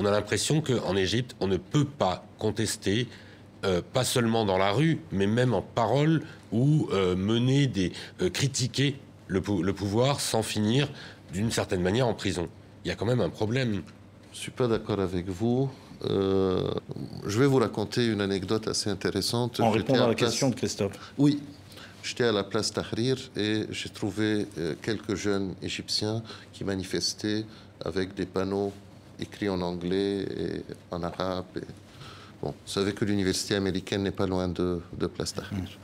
on a l'impression qu'en Égypte, on ne peut pas contester, pas seulement dans la rue, mais même en parole, ou critiquer le pouvoir sans finir, d'une certaine manière, en prison. Il y a quand même un problème. Je ne suis pas d'accord avec vous. Je vais vous raconter une anecdote assez intéressante. En répondant à la question de Christophe. Oui. J'étais à la place Tahrir et j'ai trouvé quelques jeunes Égyptiens qui manifestaient avec des panneaux écrits en anglais et en arabe. Bon, vous savez que l'université américaine n'est pas loin de place Tahrir.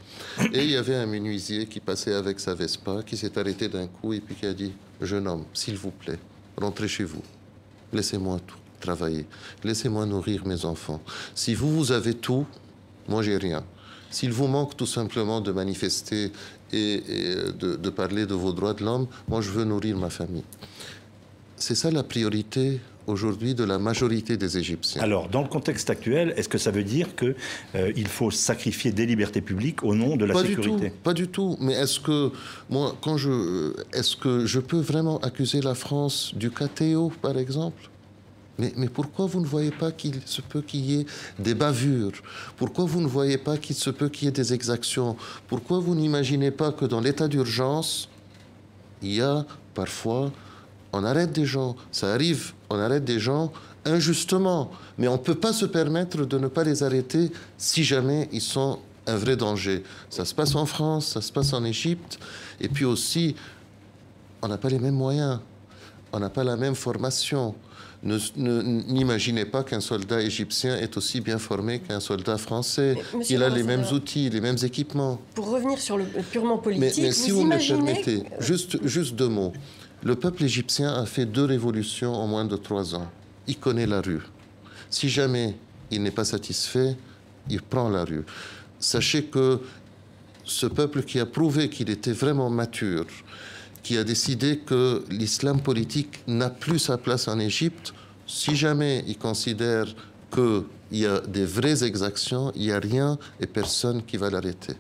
Et il y avait un menuisier qui passait avec sa Vespa, qui s'est arrêté d'un coup et puis qui a dit « Jeune homme, s'il vous plaît, rentrez chez vous. Laissez-moi travailler. Laissez-moi nourrir mes enfants. Si vous avez tout, moi j'ai rien. S'il vous manque tout simplement de manifester et de parler de vos droits de l'homme, moi je veux nourrir ma famille. » C'est ça la priorité aujourd'hui de la majorité des Égyptiens. Alors, dans le contexte actuel, est-ce que ça veut dire qu'il faut sacrifier des libertés publiques au nom de la sécurité? Pas du tout. Mais est-ce que moi, est-ce que je peux vraiment accuser la France du cas Théo, par exemple? Mais pourquoi vous ne voyez pas qu'il se peut qu'il y ait des bavures? Pourquoi vous ne voyez pas qu'il se peut qu'il y ait des exactions? Pourquoi vous n'imaginez pas que dans l'état d'urgence, il y a parfois, on arrête des gens, ça arrive, on arrête des gens injustement, mais on ne peut pas se permettre de ne pas les arrêter si jamais ils sont un vrai danger. Ça se passe en France, ça se passe en Égypte, et puis aussi, on n'a pas les mêmes moyens, on n'a pas la même formation. N'imaginez pas qu'un soldat égyptien est aussi bien formé qu'un soldat français. Il a les mêmes outils, les mêmes équipements. Pour revenir sur le purement politique, mais si vous me permettez, juste 2 mots. Le peuple égyptien a fait 2 révolutions en moins de 3 ans. Il connaît la rue. Si jamais il n'est pas satisfait, il prend la rue. Sachez que ce peuple qui a prouvé qu'il était vraiment mature, qui a décidé que l'islam politique n'a plus sa place en Égypte, si jamais il considère qu'il y a des vraies exactions, il n'y a rien et personne qui va l'arrêter.